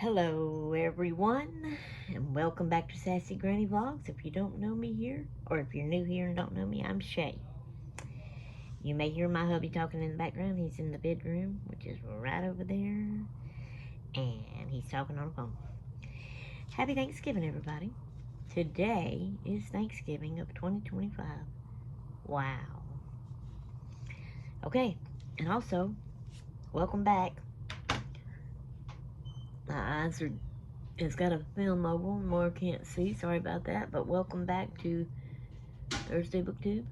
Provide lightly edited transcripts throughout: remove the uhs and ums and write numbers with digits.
Hello everyone, and welcome back to Sassy Granny Vlogs. If you don't know me here, or if you're new here and don't know me, I'm Shay. You may hear my hubby talking in the background. He's in the bedroom, which is right over there, and he's talking on the phone. Happy Thanksgiving, everybody. Today is Thanksgiving of 2025. Wow. Okay, and also, welcome back. My eyes are... It's got a film mobile, more can't see, sorry about that, but welcome back to Thursday BookTube,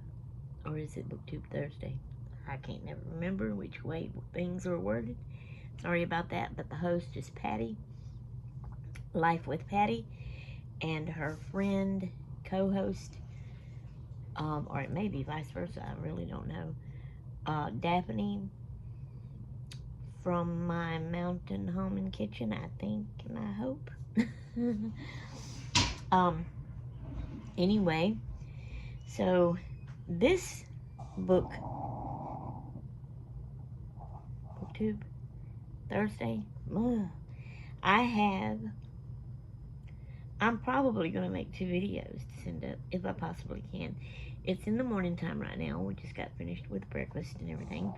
or is it BookTube Thursday? I can't never remember which way things are worded. Sorry about that, but the host is Patty, Life with Patty, and her friend, co-host, or it may be vice versa, I really don't know, Daphne from my mountain home and kitchen, I think, and I hope. Anyway, so this book, BookTube Thursday, I'm probably going to make 2 videos to send up if I possibly can. It's in the morning time right now. We just got finished with breakfast and everything.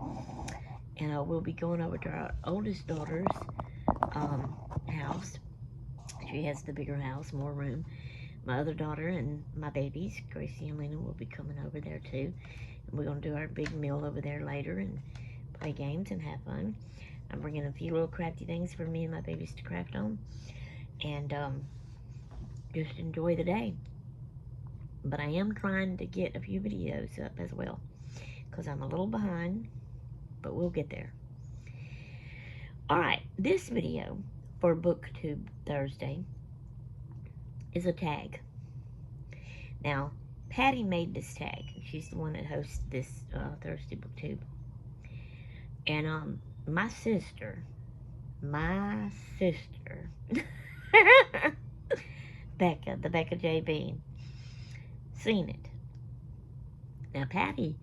And we'll be going over to our oldest daughter's house. She has the bigger house, more room. My other daughter and my babies, Gracie and Lena, will be coming over there too. And we're going to do our big meal over there later and play games and have fun. I'm bringing a few little crafty things for me and my babies to craft on. And just enjoy the day. But I am trying to get a few videos up as well, because I'm a little behind, but we'll get there. Alright, this video for BookTube Thursday is a tag. Now, Patty made this tag. She's the one that hosts this Thursday BookTube. And my sister, Becca, the Becca JB, seen it. Now, Patty,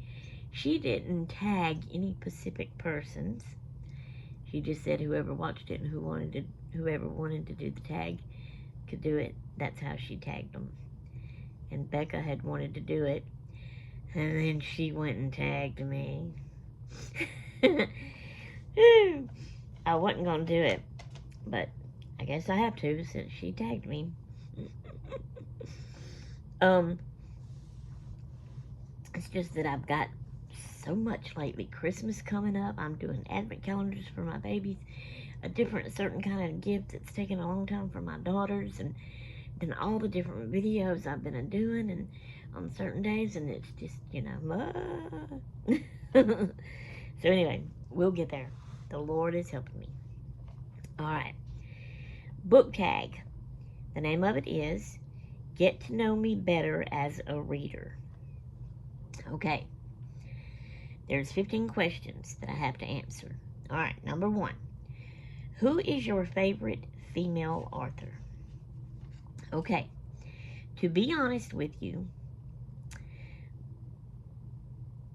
she didn't tag any specific persons. She just said whoever watched it and whoever wanted to do the tag could do it. That's how she tagged them. And Becca had wanted to do it, and then she went and tagged me. I wasn't going to do it, but I guess I have to since she tagged me. It's just that I've got so much lately. Christmas coming up. I'm doing advent calendars for my babies. A certain kind of gift that's taken a long time for my daughters. And then all the different videos I've been doing and on certain days. And it's just, you know. So anyway, we'll get there. The Lord is helping me. Alright. Book tag. The name of it is Get to Know Me Better as a Reader. Okay. There's 15 questions that I have to answer. Alright, number 1. Who is your favorite female author? Okay. To be honest with you,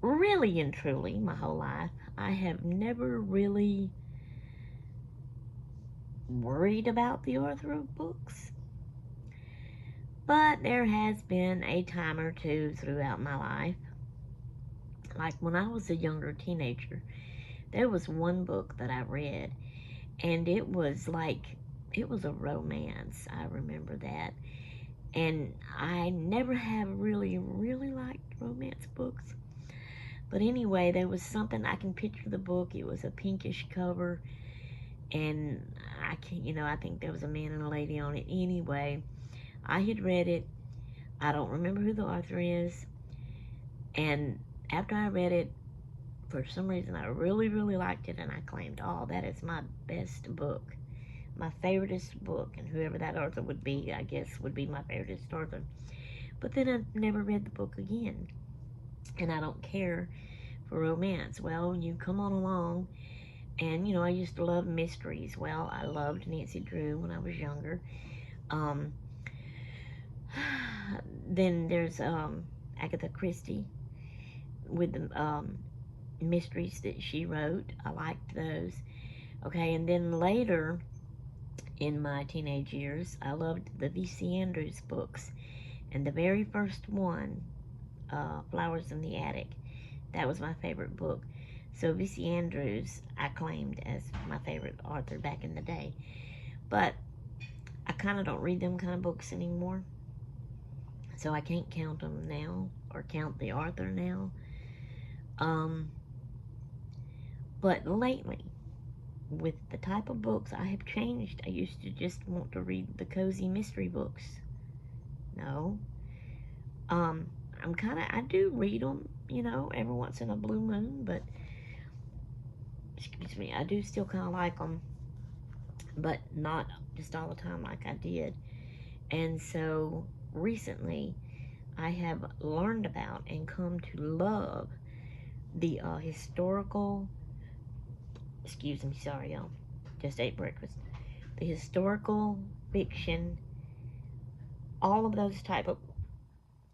really and truly, my whole life, I have never really worried about the author of books. But there has been a time or two throughout my life. Like when I was a younger teenager, there was one book that I read, and it was a romance. I remember that. And I never have really liked romance books. But anyway, there was something, I can picture the book. It was a pinkish cover, and I think there was a man and a lady on it. Anyway, I had read it. I don't remember who the author is. And after I read it, for some reason, I really liked it, and I claimed, oh, that is my best book. My favoriteest book, and whoever that author would be, I guess, would be my favoriteest author. But then I never read the book again. And I don't care for romance. Well, you come on along, and, I used to love mysteries. Well, I loved Nancy Drew when I was younger. Then there's Agatha Christie with the mysteries that she wrote. I liked those. Okay, and then later, in my teenage years. I loved the V.C. Andrews books. And the very first one, Flowers in the Attic, that was my favorite book. So V.C. Andrews I claimed as my favorite author back in the day. But I kind of don't read them kind of books anymore. So I can't count them now or count the author now. But lately, with the type of books I have changed, I used to just want to read the cozy mystery books. No. I do read them, every once in a blue moon, but, excuse me, I do still kind of like them, but not just all the time like I did. And so, recently, I have learned about and come to love the historical, excuse me, sorry, y'all, just ate breakfast. The historical fiction, all of those type of,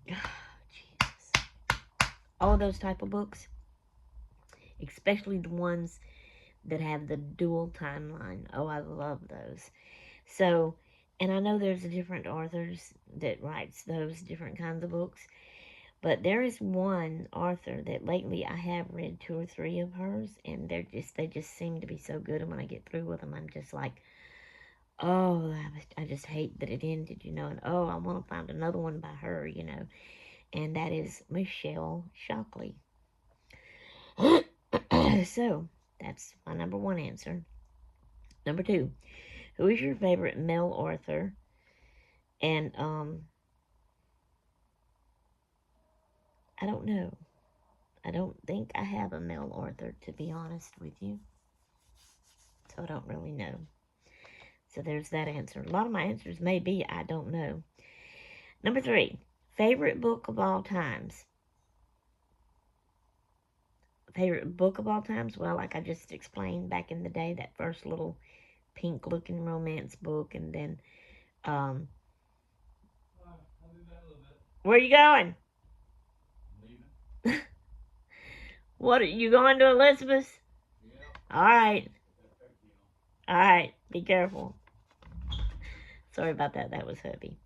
Jesus, all of those type of books, especially the ones that have the dual timeline. Oh, I love those. So, and I know there's different authors that writes those different kinds of books, but there is one author that lately I have read 2 or 3 of hers, and they just seem to be so good. And when I get through with them, I'm just like, oh, I just hate that it ended, and oh, I want to find another one by her, and that is Michelle Shockley. So, that's my number 1 answer. Number 2, who is your favorite male author? And, I don't know. I don't think I have a male author, to be honest with you. So I don't really know. So there's that answer. A lot of my answers may be I don't know. Number 3, favorite book of all times. Favorite book of all times? Well, like I just explained back in the day, that first little pink-looking romance book, and then, I'll do that a little bit. Where are you going? Leaving. What, are you going to Elizabeth? Yeah. All right. All right, be careful. Sorry about that. That was hubby.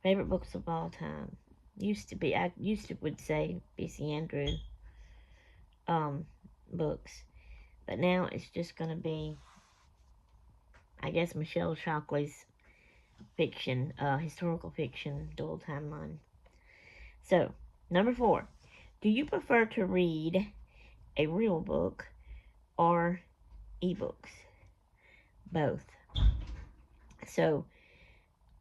Favorite books of all time. I used to would say B.C. Andrew books. But now it's just going to be, I guess, Michelle Shockley's fiction, historical fiction, dual timeline. So, number 4. Do you prefer to read a real book or ebooks? Both. So,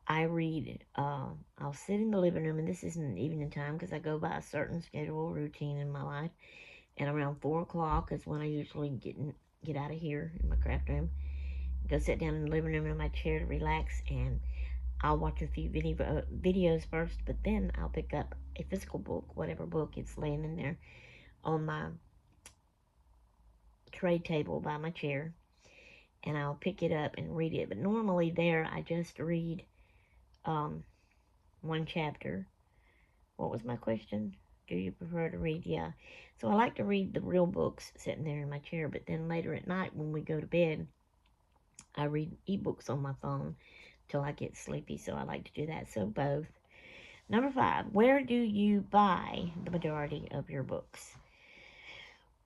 I read, I'll sit in the living room, and this isn't evening time because I go by a certain schedule routine in my life. And around 4 o'clock is when I usually get out of here in my craft room, go sit down in the living room in my chair to relax, and I'll watch a few videos first, but then I'll pick up a physical book, whatever book it's laying in there on my tray table by my chair, and I'll pick it up and read it. But normally there I just read one chapter. What was my question? Do you prefer to read? Yeah. So I like to read the real books sitting there in my chair, but then later at night when we go to bed, I read ebooks on my phone till I get sleepy, so I like to do that. So both. Number 5, where do you buy the majority of your books?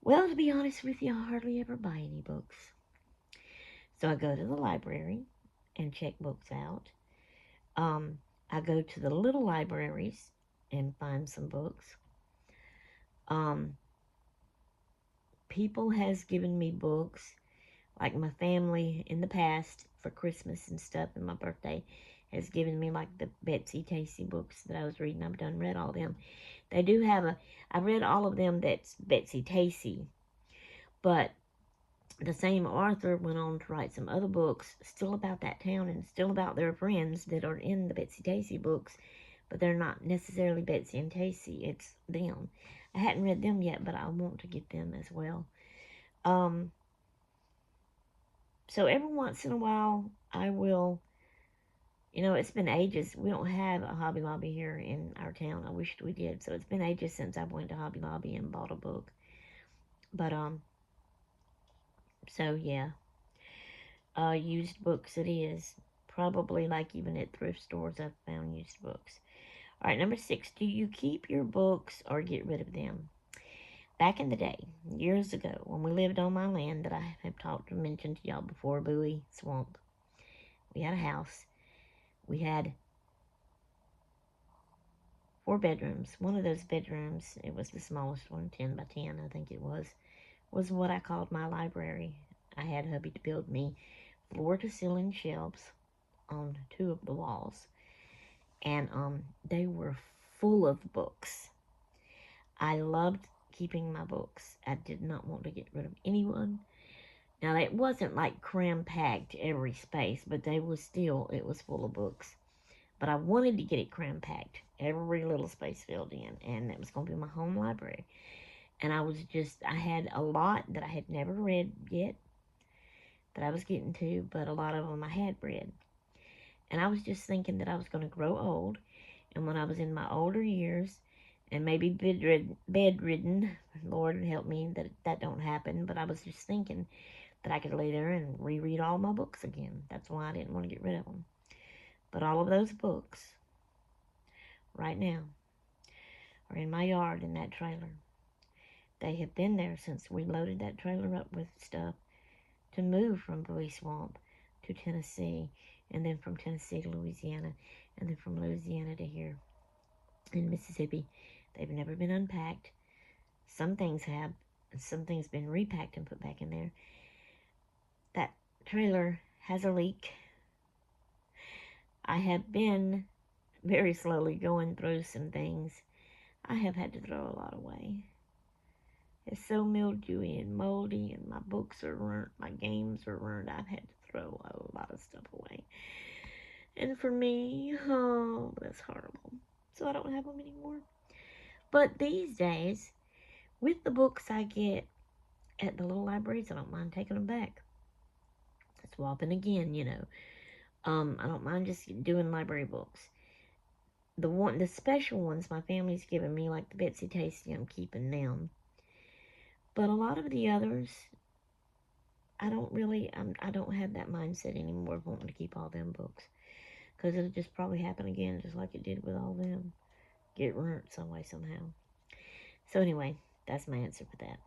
Well, to be honest with you, I hardly ever buy any books. So I go to the library and check books out. I go to the little libraries and find some books. People has given me books, like my family in the past for Christmas and stuff, and my birthday has given me like the Betsy Tacy books that I was reading. I've done read all of them. They do have I've read all of them that's Betsy Tacy, but the same author went on to write some other books still about that town and still about their friends that are in the Betsy Tacy books, but they're not necessarily Betsy and Tacy, it's them. I hadn't read them yet, but I want to get them as well. So every once in a while, I will, it's been ages. We don't have a Hobby Lobby here in our town. I wished we did. So it's been ages since I went to Hobby Lobby and bought a book. But, so yeah, used books it is. Probably like even at thrift stores I've found used books. All right, number 6, do you keep your books or get rid of them? Back in the day, years ago, when we lived on my land that I have talked and mentioned to y'all before, Bowie Swamp, we had a house. We had 4 bedrooms. One of those bedrooms, it was the smallest one, 10 by 10, I think it was what I called my library. I had hubby to build me floor-to-ceiling shelves on 2 of the walls, and they were full of books. I loved keeping my books. I did not want to get rid of anyone. Now, it wasn't like cram-packed every space, but it was full of books. But I wanted to get it cram-packed, every little space filled in, and it was going to be my home library. And I had a lot that I had never read yet that I was getting to, but a lot of them I had read. And I was just thinking that I was going to grow old, and when I was in my older years, and maybe bedridden, Lord help me that don't happen, but I was just thinking that I could lay there and reread all my books again. That's why I didn't want to get rid of them. But all of those books, right now, are in my yard in that trailer. They have been there since we loaded that trailer up with stuff to move from Bowie Swamp to Tennessee, and then from Tennessee to Louisiana, and then from Louisiana to here in Mississippi. They've never been unpacked. Some things have, and some things been repacked and put back in there. That trailer has a leak. I have been very slowly going through some things. I have had to throw a lot away. It's so mildewy and moldy, and my books are ruined, my games are ruined. I've had to throw a lot of stuff away. And for me, oh, that's horrible. So I don't have them anymore. But these days, with the books I get at the little libraries, I don't mind taking them back. Swapping again, you know. I don't mind just doing library books. The special ones my family's given me, like the Betsy Tasty, I'm keeping them. But a lot of the others, I don't have that mindset anymore of wanting to keep all them books. Because it'll just probably happen again, just like it did with all them. Get ruined some way, somehow. So anyway, that's my answer for that.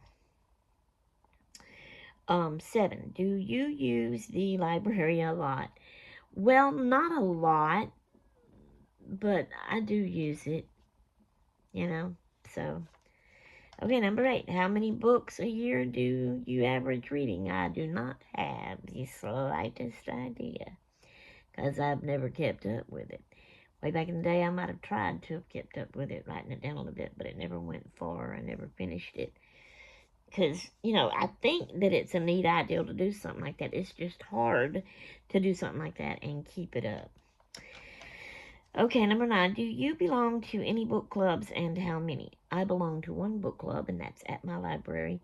7, do you use the library a lot? Well, not a lot, but I do use it, you know, so. Okay, number 8, how many books a year do you average reading? I do not have the slightest idea, because I've never kept up with it. Way back in the day, I might have tried to have kept up with it, writing it down a little bit, but it never went far. I never finished it. Because, you know, I think that it's a neat idea to do something like that. It's just hard to do something like that and keep it up. Okay, number 9, do you belong to any book clubs and how many? I belong to one book club, and that's at my library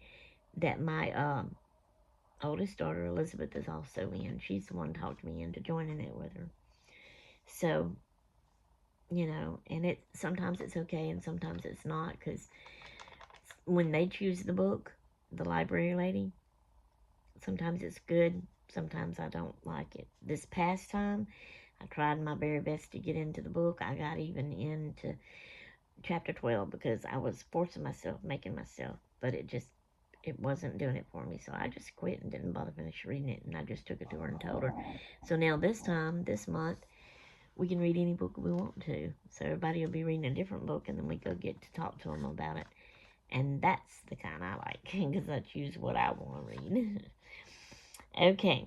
that my oldest daughter, Elizabeth, is also in. She's the one who talked me into joining it with her. So, you know, and sometimes it's okay and sometimes it's not, because when they choose the book, the library lady, sometimes it's good, sometimes I don't like it. This past time, I tried my very best to get into the book. I got even into chapter 12 because I was forcing myself, making myself, but it wasn't doing it for me. So I just quit and didn't bother finish reading it, and I just took it to her and told her. So now this month, we can read any book we want to. So everybody will be reading a different book, and then we go get to talk to them about it. And that's the kind I like, because I choose what I want to read. Okay.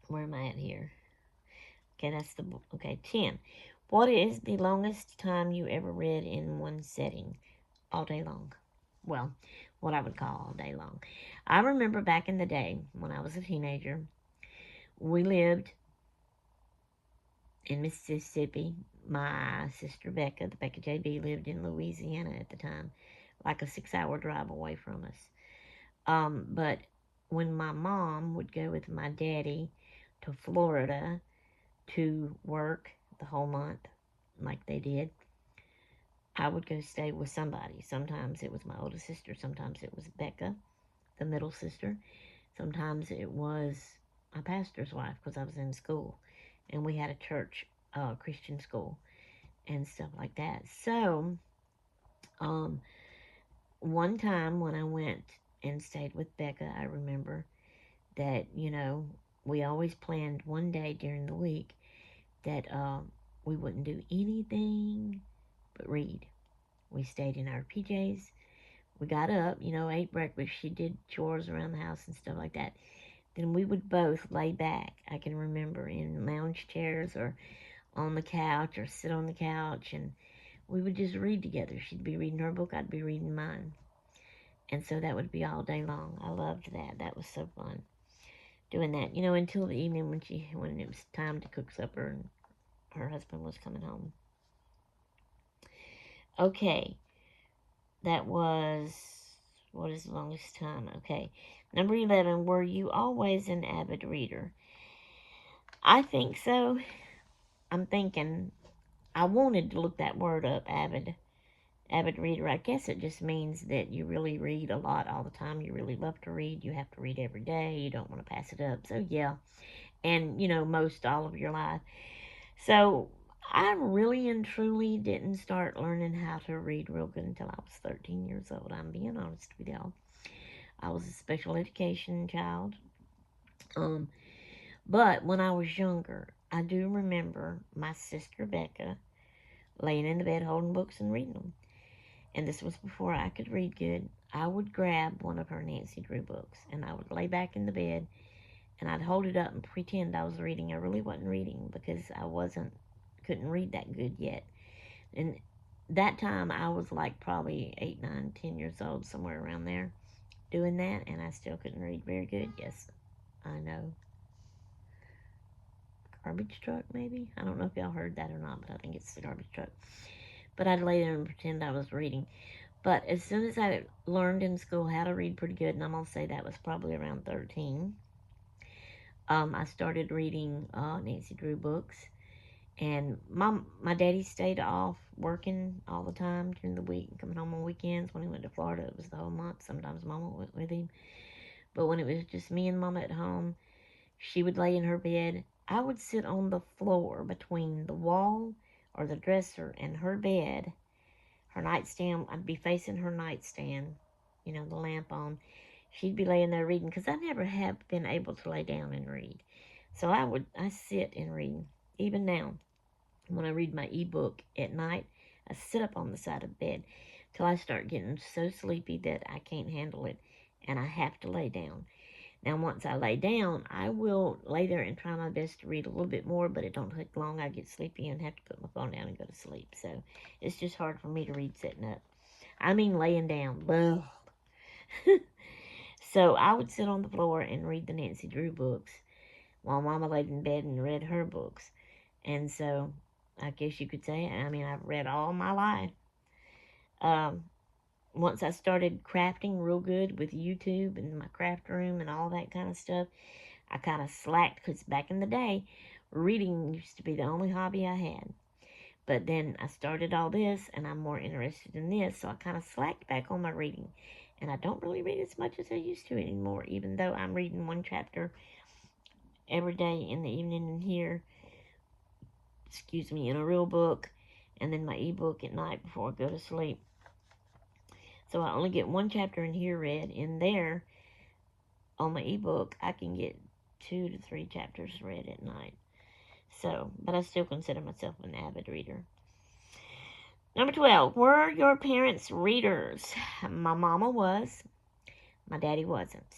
Where am I at here? Okay, that's the book. Okay, 10. What is the longest time you ever read in one setting? All day long. Well, what I would call all day long. I remember back in the day when I was a teenager, we lived in Mississippi. My sister Becca, the Becca JB, lived in Louisiana at the time, like a 6-hour drive away from us. But when my mom would go with my daddy to Florida to work the whole month, like they did, I would go stay with somebody. Sometimes it was my oldest sister. Sometimes it was Becca, the middle sister. Sometimes it was my pastor's wife because I was in school. And we had a church, Christian school, and stuff like that. So, um, one time when I went and stayed with Becca, I remember that, we always planned one day during the week that we wouldn't do anything but read. We stayed in our PJs. We got up, ate breakfast. She did chores around the house and stuff like that. Then we would both lay back. I can remember in lounge chairs or on the couch or sit on the couch, and we would just read together. She'd be reading her book, I'd be reading mine. And so that would be all day long. I loved that. That was so fun doing that, until the evening when it was time to cook supper and her husband was coming home. Okay, that was, what is the longest time? Okay, number 11, were you always an avid reader? I think so. I'm thinking, I wanted to look that word up, avid reader. I guess it just means that you really read a lot all the time. You really love to read. You have to read every day. You don't want to pass it up. So, yeah. And, most all of your life. So, I really and truly didn't start learning how to read real good until I was 13 years old. I'm being honest with y'all. I was a special education child. But when I was younger, I do remember my sister Becca laying in the bed holding books and reading them. And this was before I could read good. I would grab one of her Nancy Drew books and I would lay back in the bed and I'd hold it up and pretend I was reading. I really wasn't reading because I couldn't read that good yet. And that time I was like probably 8, 9, 10 years old, somewhere around there, doing that, and I still couldn't read very good. Yes, I know. Garbage truck, maybe? I don't know if y'all heard that or not, but I think it's the garbage truck. But I'd lay there and pretend I was reading. But as soon as I learned in school how to read pretty good, and I'm going to say that was probably around 13, I started reading Nancy Drew books. And my daddy stayed off working all the time during the week and coming home on weekends. When he went to Florida, it was the whole month. Sometimes Mama went with him. But when it was just me and Mama at home, she would lay in her bed. I would sit on the floor between the wall or the dresser and her bed, her nightstand. I'd be facing her nightstand, the lamp on. She'd be laying there reading because I never have been able to lay down and read. So I sit and read. Even now, when I read my ebook at night, I sit up on the side of the bed till I start getting so sleepy that I can't handle it and I have to lay down. Now, once I lay down, I will lay there and try my best to read a little bit more, but it don't take long. I get sleepy and have to put my phone down and go to sleep. So it's just hard for me to read sitting up. I mean laying down. So I would sit on the floor and read the Nancy Drew books while Mama laid in bed and read her books. And so I guess you could say, I mean, I've read all my life. Once I started crafting real good with YouTube and my craft room and all that kind of stuff, I kind of slacked because back in the day, reading used to be the only hobby I had. But then I started all this and I'm more interested in this, so I kind of slacked back on my reading. And I don't really read as much as I used to anymore, even though I'm reading one chapter every day in the evening in here, in a real book, and then my ebook at night before I go to sleep. So I only get one chapter in here read. In there, on my ebook, I can get 2 to 3 chapters read at night. So, but I still consider myself an avid reader. Number 12, were your parents readers? My mama was. My daddy wasn't.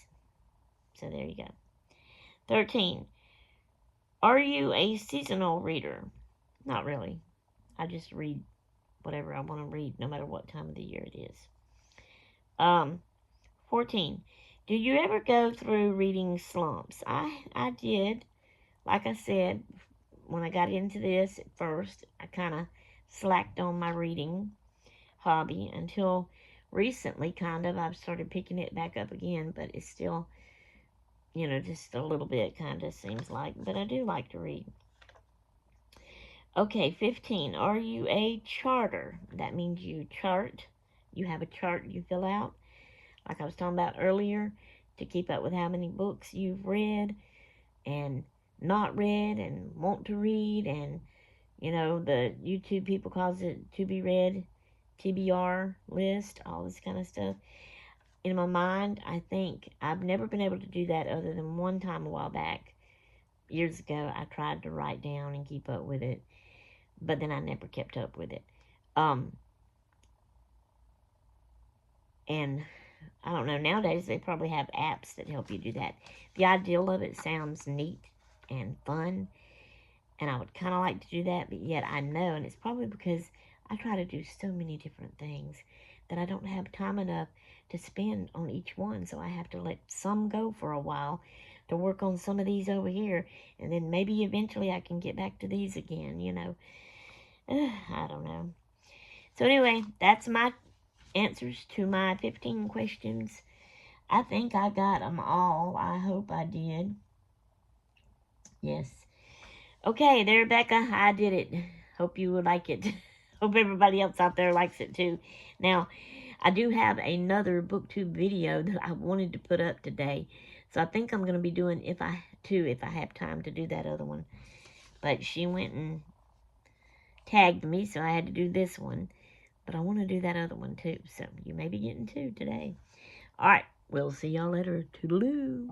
So there you go. 13, are you a seasonal reader? Not really. I just read whatever I want to read, no matter what time of the year it is. 14. Do you ever go through reading slumps? I did. Like I said, when I got into this at first, I kind of slacked on my reading hobby until recently, I've started picking it back up again, but it's still, just a little bit, kind of seems like. But I do like to read. Okay, 15. Are you a charter? That means you chart. You have a chart you fill out, like I was talking about earlier, to keep up with how many books you've read and not read and want to read. And, you know, the YouTube people calls it to be read, TBR list, all this kind of stuff. In my mind, I think I've never been able to do that other than one time a while back. Years ago, I tried to write down and keep up with it, but then I never kept up with it. And I don't know, nowadays they probably have apps that help you do that. The idea of it sounds neat and fun, and I would kind of like to do that, but yet I know, and it's probably because I try to do so many different things that I don't have time enough to spend on each one, so I have to let some go for a while to work on some of these over here, and then maybe eventually I can get back to these again, you know. I don't know. So anyway, that's my answers to my 15 questions. I think I got them all. I hope I did. Yes. Okay, there, Becca. I did it. Hope you would like it. Hope everybody else out there likes it too. Now, I do have another BookTube video that I wanted to put up today. So I think I'm going to be doing if I have time to do that other one. But she went and tagged me, so I had to do this one. But I want to do that other one too. So you may be getting two today. All right. We'll see y'all later. Toodaloo.